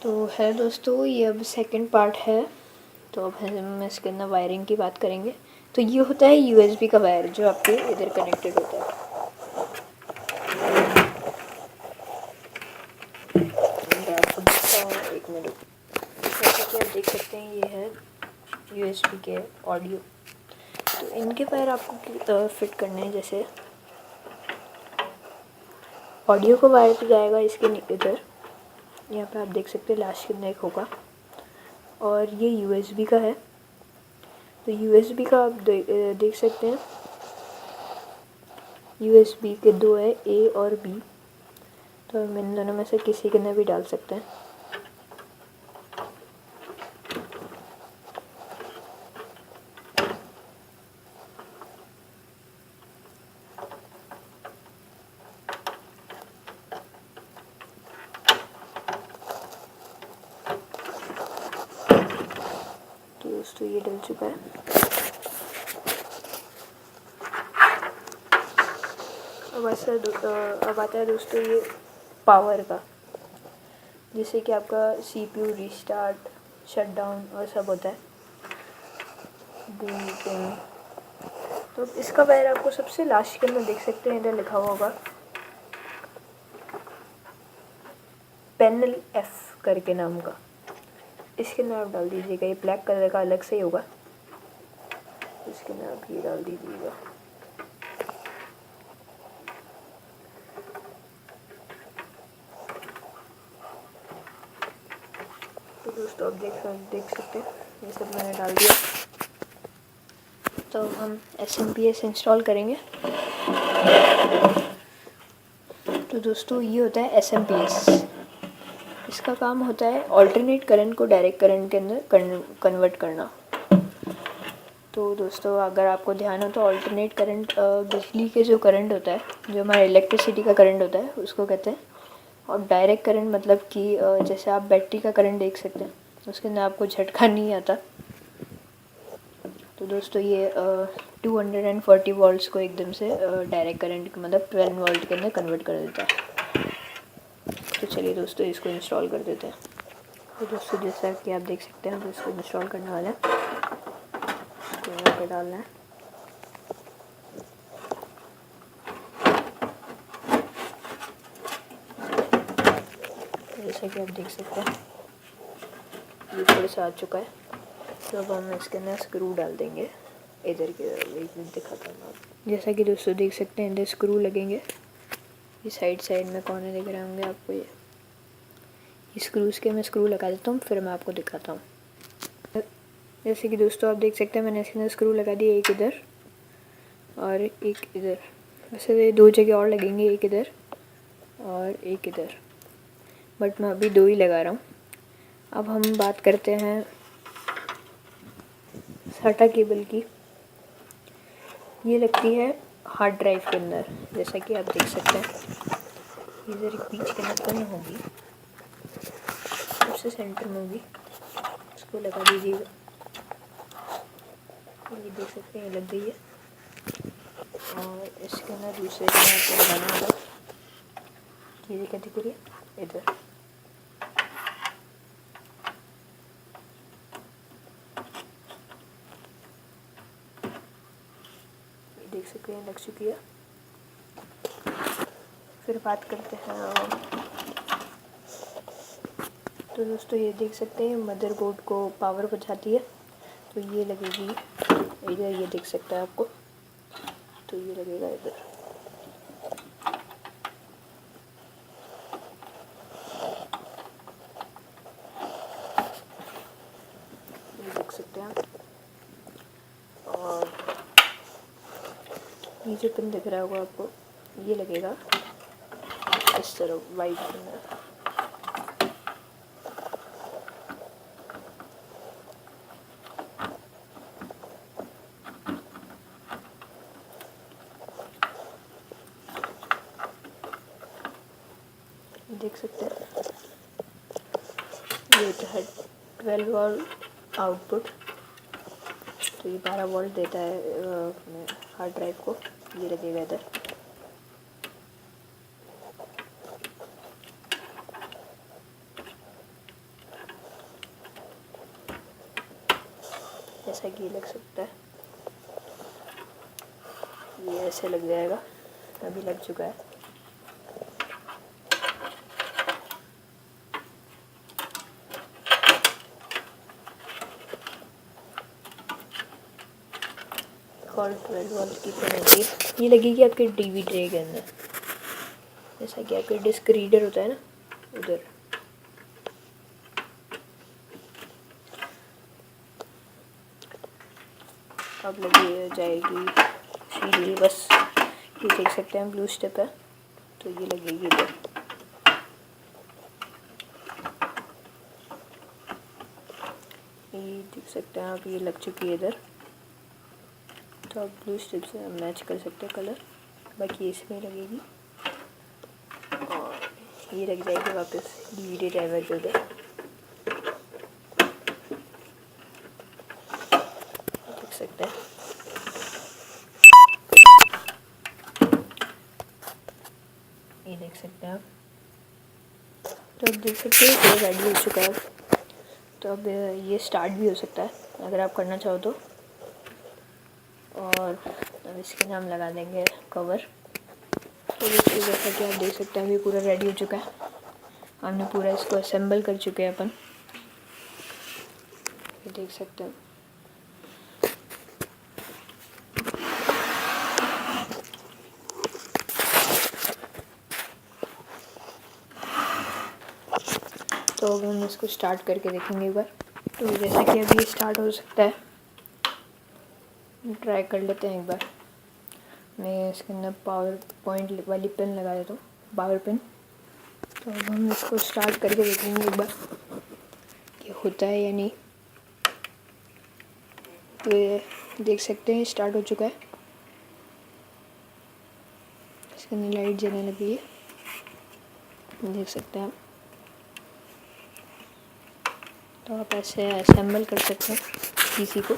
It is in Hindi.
तो है दोस्तों, ये अब सेकंड पार्ट है। तो अब हम इसके अंदर वायरिंग की बात करेंगे। तो ये होता है यूएसबी का वायर जो आपके इधर कनेक्टेड होता है। मैं आपको दिखाता हूँ, एक मिनट। जैसा कि आप देख सकते हैं, ये है यूएसबी के ऑडियो। तो इनके वायर आपको फिट करने हैं। जैसे ऑडियो को वायर तो जाएगा इसके इधर, यहाँ पे आप देख सकते हैं लास्ट के अंदर एक होगा, और ये यूएसबी का है। तो यूएसबी का आप देख सकते हैं, यूएसबी के दो है, ए और बी। तो हम इन दोनों में से किसी के अंदर भी डाल सकते हैं। तो दोस्तों ये डल चुका है। अब आता है दोस्तों ये पावर का, जिससे कि आपका सीपीयू रीस्टार्ट, शटडाउन और सब होता है, बूटिंग। तो इसका वायर आपको सबसे लास्ट के अंदर देख सकते हैं, इधर लिखा हुआ होगा पैनल एफ करके नाम का। इसके अंदर आप डाल दीजिएगा, ये ब्लैक कलर का अलग से ही होगा, इसके अंदर आप ये डाल दीजिएगा। तो दोस्तों आप देख सकते हैं, ये सब मैंने डाल दिया। तो हम SMPS इंस्टॉल करेंगे। तो दोस्तों ये होता है SMPS। इसका काम होता है ऑल्टरनेट करंट को डायरेक्ट करंट के अंदर कन्वर्ट करना। तो दोस्तों अगर आपको ध्यान हो तो ऑल्टरनेट करंट बिजली के जो करंट होता है, जो हमारा इलेक्ट्रिसिटी का करंट होता है, उसको कहते हैं। और डायरेक्ट करंट मतलब कि जैसे आप बैटरी का करंट देख सकते हैं, उसके अंदर आपको झटका नहीं आता। तो दोस्तों ये 240 वोल्ट्स को एकदम से डायरेक्ट करंट मतलब 12 वोल्ट के अंदर कन्वर्ट कर देता है। तो चलिए दोस्तों इसको इंस्टॉल कर देते हैं। तो दोस्तों जैसा कि आप देख सकते हैं, हम इसको इंस्टॉल करने वाले हैं। तो यहाँ पे डालना है। जैसा कि आप देख सकते हैं, ये थोड़ा सा आ चुका है। तो अब हम इसके अंदर स्क्रू डाल देंगे। इधर के एक मिनट दिखाता हूँ आपको। जैसा कि दोस्तों देख सकते हैं, इधर स्क्रू लगेंगे। ये साइड में कोने दिख रहे होंगे आपको, ये स्क्रूज़ के मैं स्क्रू लगा देता हूँ, फिर मैं आपको दिखाता हूँ। जैसे कि दोस्तों आप देख सकते हैं, मैंने इसके अंदर स्क्रू लगा दिए, एक इधर और एक इधर। वैसे दो जगह और लगेंगे, एक इधर और एक इधर, बट मैं अभी दो ही लगा रहा हूँ। अब हम बात करते हैं SATA केबल की। ये लगती है हार्ड ड्राइव के अंदर, जैसा कि आप देख सकते हैं। इधर एक बीच के अंदर पिन होगी, सबसे सेंटर में होगी, इसको लगा दीजिएगा। ये देख सकते हैं, ये लग गई है। और इसके अंदर दूसरे के अंदर आपको लगाना होगा। ये क्या दिख रही है, इधर। देख सकते हैं लग चुकी है। फिर बात करते हैं। तो दोस्तों ये देख सकते हैं, मदरबोर्ड को पावर पहुंचाती है। तो ये लगेगी इधर, ये देख सकता है आपको। तो ये लगेगा इधर। ये देख सकते हैं आप। और ये जो पिन दिख रहा होगा आपको, ये लगेगा इस तरफ वाइट के अंदर। देख सकते हैं, ये तो है 12 वोल्ट आउटपुट। तो ये 12 वोल्ट देता है अपने हार्ड ड्राइव को। ये लगेगा इधर। जैसा कि लग सकता है, ये ऐसे लग जाएगा। अभी लग चुका है। और 12 वोल्ट की पिन होती है, ये लगेगी आपके टीवी ट्रे के अंदर, जैसा कि आपके डिस्क रीडर होता है ना, उधर। अब लगी जाएगी सीधी, बस ये देख सकते हैं ब्लू स्टेप है, तो ये लगेगी इधर। ये देख सकते हैं आप, ये लग चुकी है इधर। तो आप ब्लू स्ट्रिप से हम मैच कर सकते हैं कलर, बाकी इसमें लगेगी और ये लग जाएगी वापस डीवीडी ड्राइवर के उधर। देख सकते हैं, ये देख सकते हैं आप। तो अब देख सकते हैं ये रेडी हो चुका है। तो अब ये स्टार्ट भी हो सकता है अगर आप करना चाहो तो। और अब इसके नाम लगा देंगे कवर। तो देखिए जैसा कि आप देख सकते हैं अभी पूरा रेडी हो चुका है, हमने पूरा इसको असेंबल कर चुके हैं अपन, ये देख सकते हैं। तो अब हम इसको स्टार्ट करके देखेंगे एक बार। तो जैसा कि अभी स्टार्ट हो सकता है, ट्राई कर लेते हैं एक बार। मैं इसके अंदर पावर पॉइंट वाली पिन लगा देता हूँ, पावर पिन। तो अब हम इसको स्टार्ट करके देखेंगे एक बार कि होता है या नहीं। तो ये देख सकते हैं स्टार्ट हो चुका है, इसके अंदर लाइट जलने लगी है, देख सकते हैं आप। तो आप ऐसे असेंबल कर सकते हैं पीसी को।